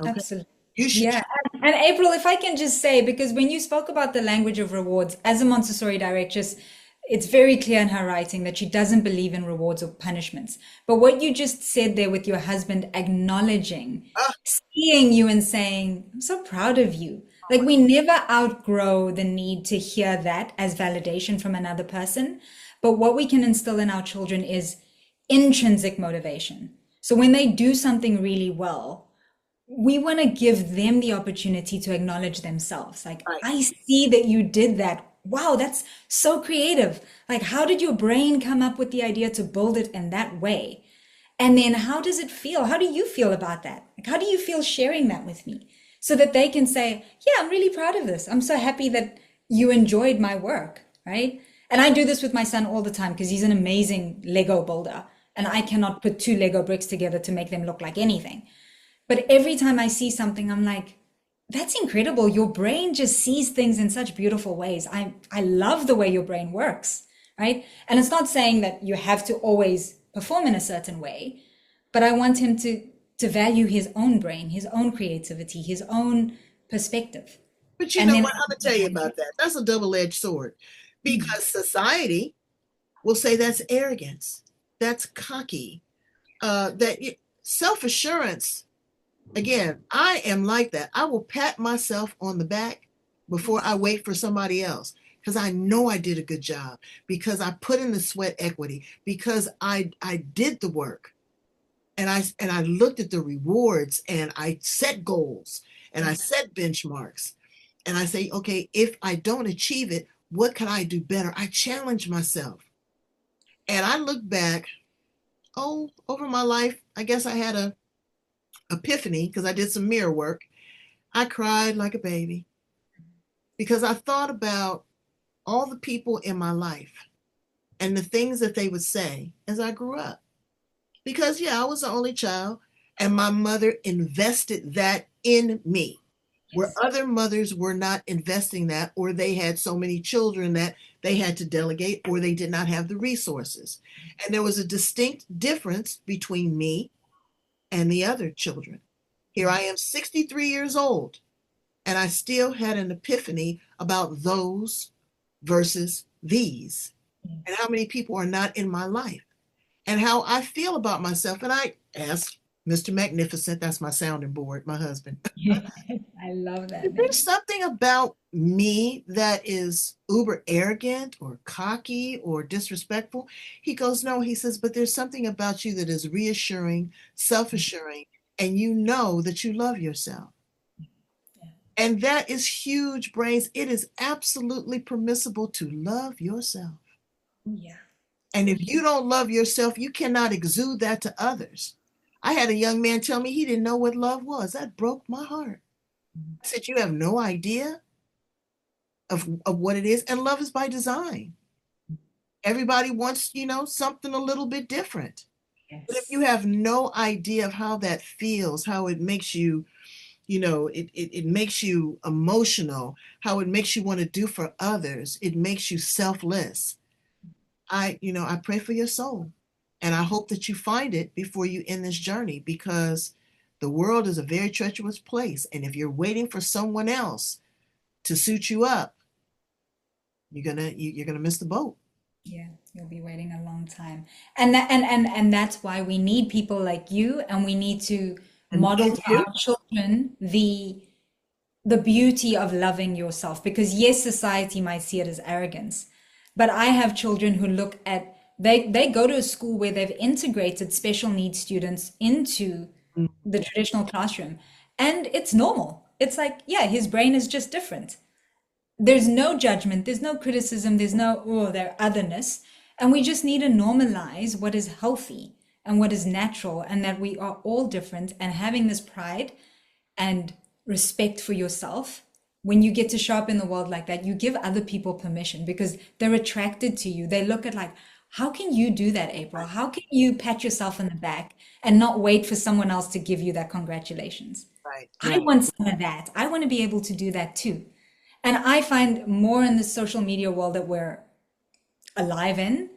Okay. Absolutely. You should. Yeah. And April, if I can just say, because when you spoke about the language of rewards, as a Montessori directress, it's very clear in her writing that she doesn't believe in rewards or punishments. But what you just said there with your husband acknowledging, Ah, seeing you and saying, I'm so proud of you. Like, we never outgrow the need to hear that as validation from another person. But what we can instill in our children is intrinsic motivation. So when they do something really well, we want to give them the opportunity to acknowledge themselves. Like, right. I see that you did that. Wow, that's so creative. Like, how did your brain come up with the idea to build it in that way? And then how does it feel? How do you feel about that? Like, how do you feel sharing that with me? So that they can say, yeah, I'm really proud of this. I'm so happy that you enjoyed my work, right? And I do this with my son all the time because he's an amazing Lego builder. And I cannot put two Lego bricks together to make them look like anything. But every time I see something, I'm like, that's incredible. Your brain just sees things in such beautiful ways. I love the way your brain works, right? And it's not saying that you have to always perform in a certain way, but I want him to value his own brain, his own creativity, his own perspective. But you And know then what? I'm gonna tell you about that. That's a double-edged sword, mm, because society will say that's arrogance, that's cocky. That Self-assurance, again, I am like that. I will pat myself on the back before I wait for somebody else because I know I did a good job, because I put in the sweat equity, because I did the work, and I looked at the rewards, and I set goals, and I set benchmarks, and I say, okay, if I don't achieve it, what can I do better? I challenge myself. And I look back, oh, over my life, I guess I had a epiphany because I did some mirror work. I cried like a baby because I thought about all the people in my life and the things that they would say as I grew up. Because, yeah, I was the only child, and my mother invested that in me, where Yes. other mothers were not investing that, or they had so many children that they had to delegate, or they did not have the resources. And there was a distinct difference between me and the other children. Here I am, 63 years old, and I still had an epiphany about those versus these, and how many people are not in my life, and how I feel about myself. And I asked Mr. Magnificent, that's my sounding board, my husband, Yes. I love is that there name. something about me that is uber arrogant or cocky or disrespectful? He goes, no, he says, but there's something about you that is reassuring, self assuring, and you know that you love yourself. Yeah. And that is huge, brains. It is absolutely permissible to love yourself. Oh, yeah. And Oh, if yeah. you don't love yourself, you cannot exude that to others. I had a young man tell me he didn't know what love was. That broke my heart. I said, you have no idea of what it is. And love is by design. Everybody wants, something a little bit different. But if you Yes. have no idea of how that feels, how it makes you, it makes you emotional, how it makes you want to do for others, it makes you selfless. I pray for your soul, and I hope that you find it before you end this journey, because the world is a very treacherous place. And if you're waiting for someone else to suit you up, you're gonna miss the boat. Yeah, you'll be waiting a long time. And that's why we need people like you, and we need to And me model and to you. our children the beauty of loving yourself, because yes, society might see it as arrogance, but I have children who look at, they go to a school where they've integrated special needs students into the traditional classroom, and it's normal. It's like, yeah, his brain is just different. There's no judgment, there's no criticism, there's no, oh, their otherness. And we just need to normalize what is healthy and what is natural, and that we are all different, and having this pride and respect for yourself. When you get to show up in the world like that, you give other people permission, because they're attracted to you. They look at like, how can you do that, April? How can you pat yourself on the back and not wait for someone else to give you that congratulations? Right, I right. want some of that. I want to be able to do that too. And I find more in the social media world that we're alive in,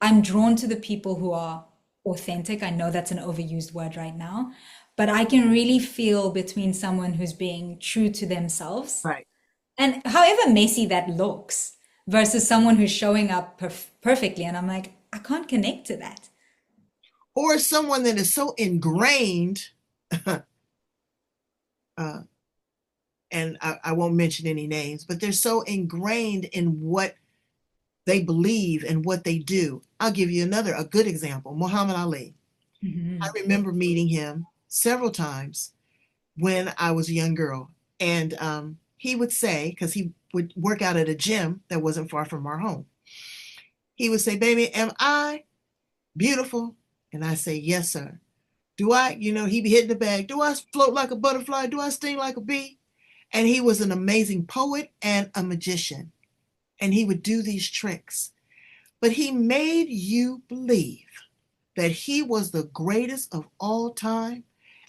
I'm drawn to the people who are authentic. I know that's an overused word right now, but I can really feel between someone who's being true to themselves, Right. and however messy that looks, versus someone who's showing up perfectly. And I'm like, I can't connect to that. Or someone that is so ingrained, uh, and I won't mention any names, but they're so ingrained in what they believe and what they do. I'll give you a good example, Muhammad Ali. I Mhm. remember meeting him several times when I was a young girl. And he would say, because he would work out at a gym that wasn't far from our home, he would say, baby, am I beautiful? And I say, yes, sir. Do I, he'd be hitting the bag. Do I float like a butterfly? Do I sting like a bee? And he was an amazing poet and a magician. And he would do these tricks. But he made you believe that he was the greatest of all time.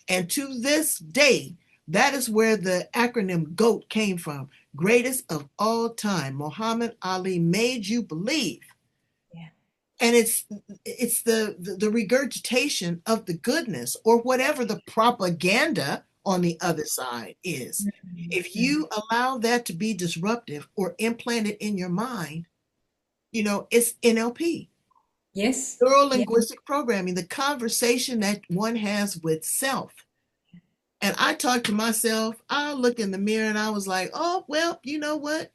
And to this day, that is where the acronym GOAT came from. Greatest of all time. Muhammad Ali made you believe. Yeah. And it's the regurgitation of the goodness, or whatever the propaganda on the other side is. If Mhm. you allow that to be disruptive or implanted in your mind, it's NLP. Yes. Neuro Yeah. linguistic programming, the conversation that one has with self. And I talk to myself, I look in the mirror and I was like, oh, well, you know what?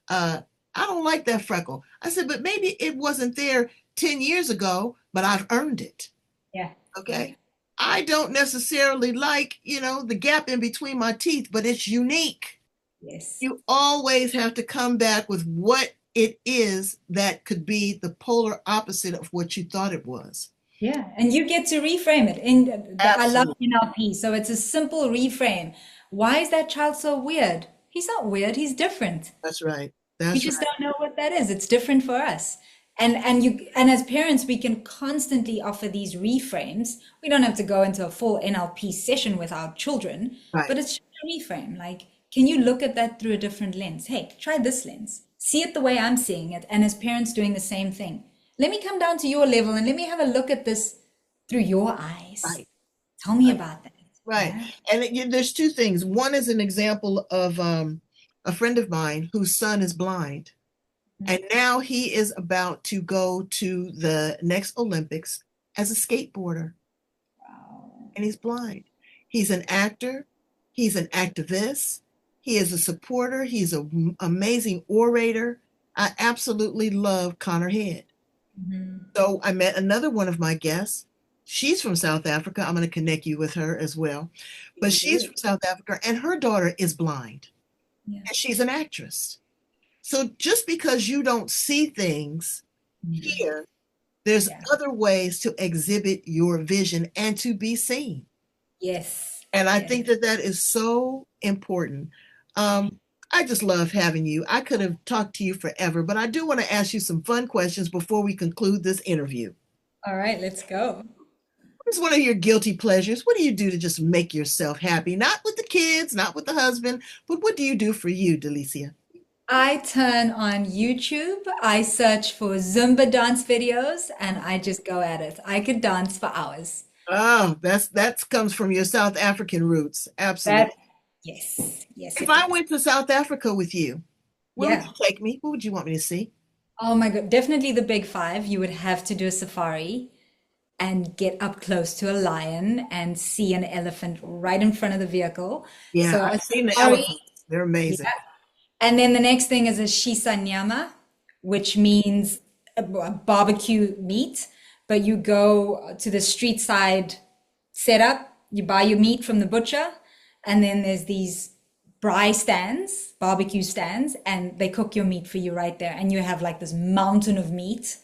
Uh, I don't like that freckle. I said, but maybe it wasn't there 10 years ago, but I've earned it. Yeah. Yeah. Okay. I don't necessarily like, the gap in between my teeth, but it's unique. Yes. You always have to come back with what it is that could be the polar opposite of what you thought it was. Yeah, and you get to reframe it. And I love Absolutely. NLP. So it's a simple reframe. Why is that child so weird? He's not weird, he's different. That's right. We That's just right. don't know what that is. It's different for us. And as parents, we can constantly offer these reframes. We don't have to go into a full NLP session with our children, Right. but it's just a reframe. Like, can you look at that through a different lens? Hey, try this lens. See it the way I'm seeing it. And as parents doing the same thing. Let me come down to your level and let me have a look at this through your eyes. Right. Tell me Right. about that. Right. Yeah. And there's two things. One is an example of a friend of mine whose son is blind. And now he is about to go to the next Olympics as a skateboarder, Wow. and he's blind. He's an actor, he's an activist, he is a supporter, he's an amazing orator. I absolutely love Connor Head. Mhm. So I met another one of my guests. She's from South Africa. I'm going to connect you with her as well. But Please she's do. from South Africa, and her daughter is blind, Yeah. and she's an actress. So just because you don't see things Mhm. here, there's Yeah. other ways to exhibit your vision and to be seen. Yes. And I Yes. think that that is so important. Um, I just love having you. I could have talked to you forever, but I do want to ask you some fun questions before we conclude this interview. All right, let's go. What is one of your guilty pleasures? What do you do to just make yourself happy? Not with the kids, not with the husband, but what do you do for you, Delicia? I turn on YouTube, I search for Zumba dance videos, and I just go at it. I could dance for hours. Oh, that comes from your South African roots. That, Absolutely. yes, yes, If it I does. went to South Africa with you, where would Yeah. you take me? What would you want me to see? Oh my God, definitely the big five. You would have to do a safari and get up close to a lion and see an elephant right in front of the vehicle. Yeah, So a I've seen the safari, elephants. They're yeah. amazing. And then the next thing is a shisanyama, which means a barbecue meat. But you go to the street side setup, you buy your meat from the butcher, and then there's these braai stands, barbecue stands, and they cook your meat for you right there. And you have like this mountain of meat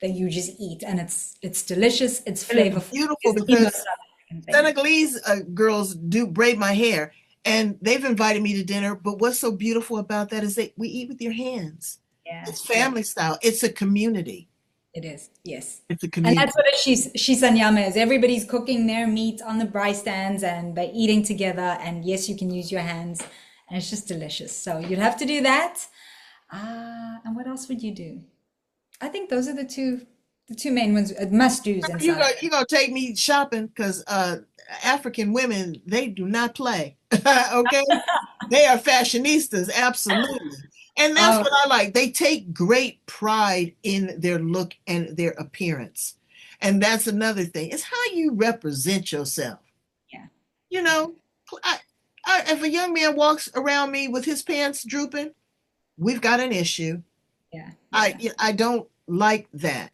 that you just eat, and it's delicious, it's And it's flavorful. beautiful It's the most because South African thing. Senegalese girls do braid my hair, and they've invited me to dinner. But what's so beautiful about that is that we eat with your hands. Yeah, It's yeah. family style. It's a community. It is, yes. It's a And that's community. what a shisanyama is. Everybody's cooking their meat on the braai stands and they're eating together. And yes, you can use your hands, and it's just delicious. So you'd have to do that. And what else would you do? I think those are the two main ones, must do's in You South go, Africa. you gonna take me shopping because African women, they do not play. Okay, they are fashionistas, absolutely, and that's Oh, what I like. They take great pride in their look and their appearance, and that's another thing. It's how you represent yourself. yeah, You yeah, know, I, if a young man walks around me with his pants drooping, we've got an issue. yeah, I yeah. I don't like that.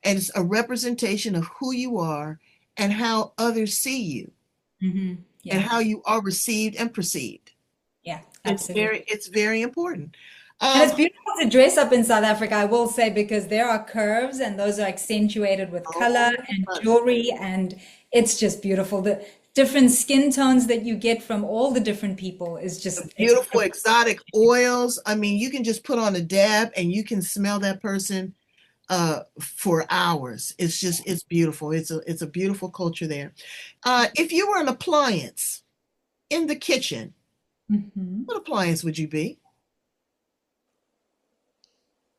And it's a representation of who you are and how others see you and Yeah, how you are received and perceived. yeah, It's absolutely. very important. And it's Um, beautiful to dress up in South Africa, I will say, because there are curves and those are accentuated with color oh, and hush. jewelry, and it's just beautiful. The different skin tones that you get from all the different people is The just, it's beautiful beautiful. exotic oils. I mean, you can just put on a dab and you can smell that person for hours. It's beautiful. It's a beautiful culture there. If you were an appliance in the kitchen, Mhm. what appliance would you be?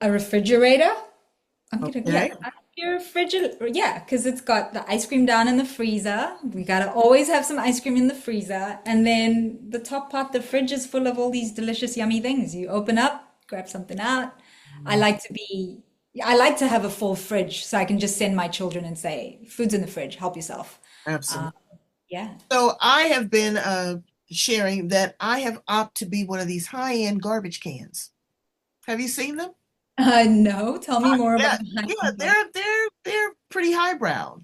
A refrigerator? Yeah, Okay. your refrigerator. Yeah, because it's got the ice cream down in the freezer. We gotta always have some ice cream in the freezer. And then the top part, the fridge is full of all these delicious, yummy things. You open up, grab something out. I like to be I like to have a full fridge so I can just send my children and say, food's in the fridge, help yourself. Uh, Absolutely. yeah. So I have been sharing that I have opted to be one of these high-end garbage cans. Have you seen them? No, tell me more about Yeah, yeah, that. they're pretty highbrow.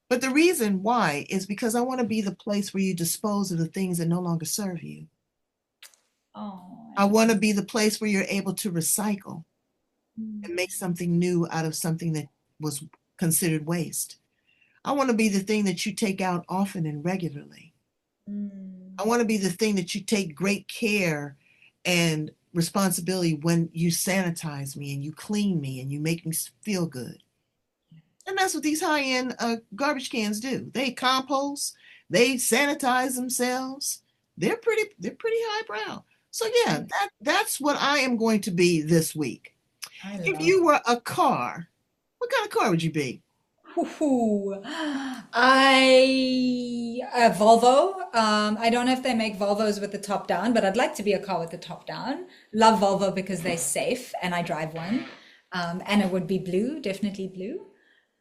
But the reason why is because I want to be the place where you dispose of the things that no longer serve you. Oh, I I want love. to be the place where you're able to recycle and make something new out of something that was considered waste. I want to be the thing that you take out often and regularly. I Mm. want to be the thing that you take great care and responsibility when you sanitize me and you clean me and you make me feel good. And that's what these high-end garbage cans do. They compost, they sanitize themselves. They're pretty highbrow. So yeah, that's what I am going to be this week. I If love. you were a car, what kind of car would you be? Ooh, a Volvo. I don't know if they make Volvos with the top down, but I'd like to be a car with the top down. Love Volvo because they're safe, and I drive one. And it would be blue, definitely blue.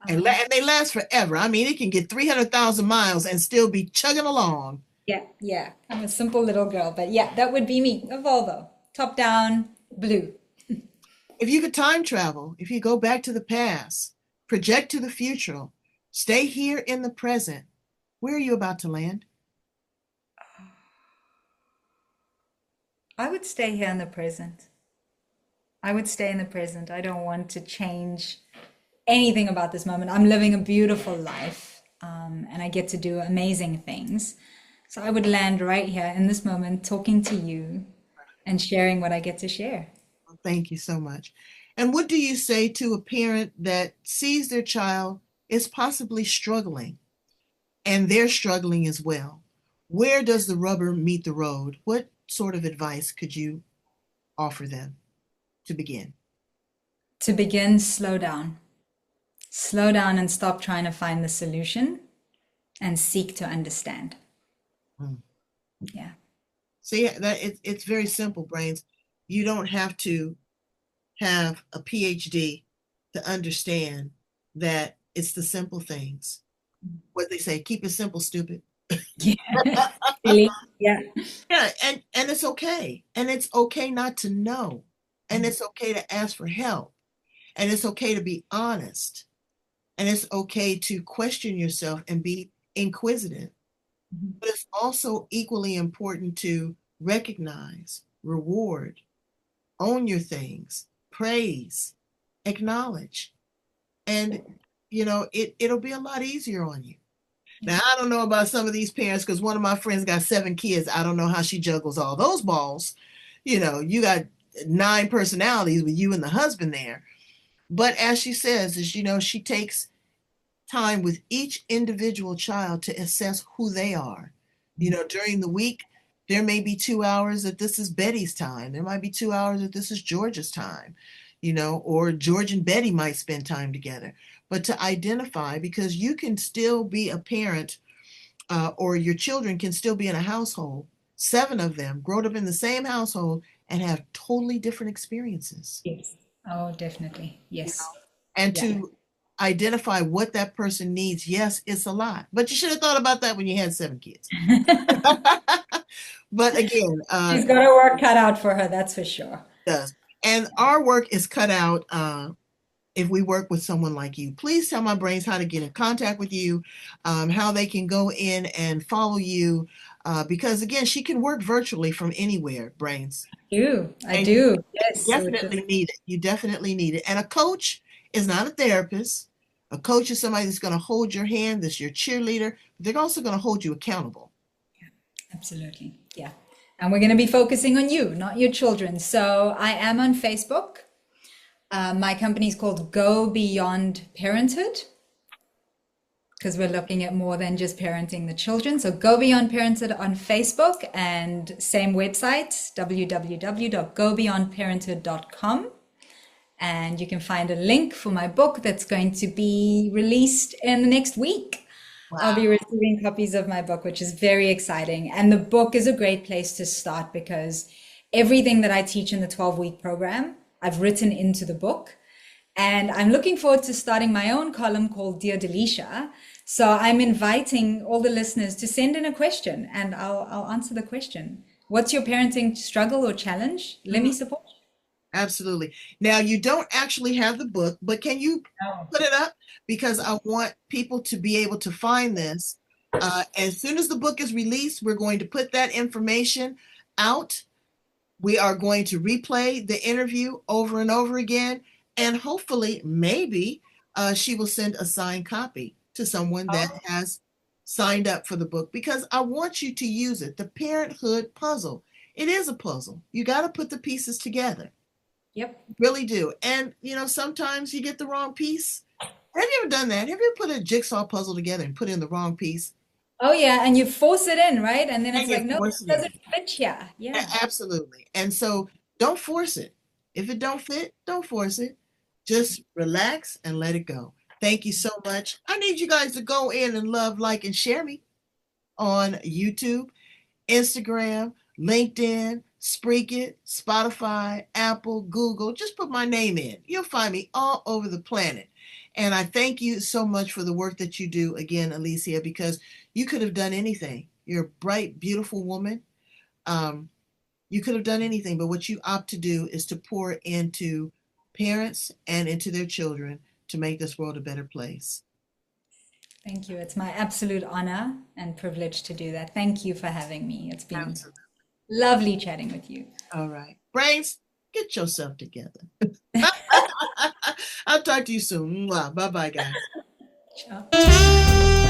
And they last forever. I mean, it can get 300,000 miles and still be chugging along. Yeah, yeah. I'm a simple little girl, but yeah, that would be me, a Volvo, top down, blue. If you could time travel, if you go back to the past, project to the future, stay here in the present, where are you about to land? I would stay here in the present. I would stay in the present. I don't want to change anything about this moment. I'm living a beautiful life, and I get to do amazing things. So I would land right here in this moment, talking to you and sharing what I get to share. Thank you so much. And what do you say to a parent that sees their child is possibly struggling and they're struggling as well? Where does the rubber meet the road? What sort of advice could you offer them to begin? To begin, slow down. Slow down and stop trying to find the solution and seek to understand. Mm. Yeah. See, it's very simple, brains. You don't have to have a PhD to understand that it's the simple things. What they say, keep it simple, stupid. Yeah. Really? Yeah. Yeah, and it's okay. And it's okay not to know. And it's okay to ask for help. And it's okay to be honest. And it's okay to question yourself and be inquisitive. But it's also equally important to recognize, reward, own your things, praise, acknowledge. And it'll be a lot easier on you. Now, I don't know about some of these parents because one of my friends got 7 kids. I don't know how she juggles all those balls. You got 9 personalities with you and the husband there. But as she says, she takes time with each individual child to assess who they are. During the week, there may be 2 hours that this is Betty's time. There might be 2 hours that this is George's time, or George and Betty might spend time together. But to identify, because you can still be a parent, or your children can still be in a household, 7 of them grown up in the same household and have totally different experiences. Yes. Oh, definitely. You know, Yes. and Yeah. to identify what that person needs, yes, it's a lot, but you should have thought about that when you had 7 kids. But again, She's got her work cut out for her, that's for sure. it does. And our work is cut out if we work with someone like you. Please tell my brains how to get in contact with you, how they can go in and follow you, because again, she can work virtually from anywhere, brains. I And you do. Yes. So it's definitely need it. You definitely need it. And a coach is not a therapist. A coach is somebody that's going to hold your hand, that's your cheerleader. They're also going to hold you accountable. absolutely. Yeah. And we're going to be focusing on you, not your children. So I am on Facebook. My company is called Go Beyond Parenthood because we're looking at more than just parenting the children. So Go Beyond Parenthood on Facebook and same website, www.gobeyondparenthood.com. And you can find a link for my book that's going to be released in the next week. I'll Wow. be receiving copies of my book, which is very exciting. And the book is a great place to start because everything that I teach in the 12-week program, I've written into the book. And I'm looking forward to starting my own column called Dear Delicia. So I'm inviting all the listeners to send in a question and I'll answer the question. What's your parenting struggle or challenge? Let me Mhm. support Absolutely. Now, you don't actually have the book, but can you you. put it up? Because I want people to be able to find this. As soon as the book is released, we're going to put that information out. We are going to replay the interview over and over again. And hopefully, maybe she will send a signed copy to someone that Oh, has signed up for the book because I want you to use it. The Parenthood Puzzle. It is a puzzle. You got to put the pieces together. yep. Really do. And sometimes you get the wrong piece. Have you ever done that? Have you ever put a jigsaw puzzle together and put in the wrong piece? Oh yeah, and you force it in, right? And then And it's you like, no, force it it doesn't in. fit here. Yeah. Absolutely. And so don't force it. If it don't fit, don't force it. Just relax and let it go. Thank you so much. I need you guys to go in and love, like, and share me on YouTube, Instagram, LinkedIn, Spreaker, Spotify, Apple, Google. Just put my name in. You'll find me all over the planet. And I thank you so much for the work that you do again, Alicia, because you could have done anything. You're a bright, beautiful woman. Um, you could have done anything, but what you opt to do is to pour into parents and into their children to make this world a better place. Thank you. It's my absolute honor and privilege to do that. Thank you for having me. It's been Absolutely. lovely chatting with you. All right. Brains, get yourself together. I'll talk to you soon. Bye bye, guys. Ciao.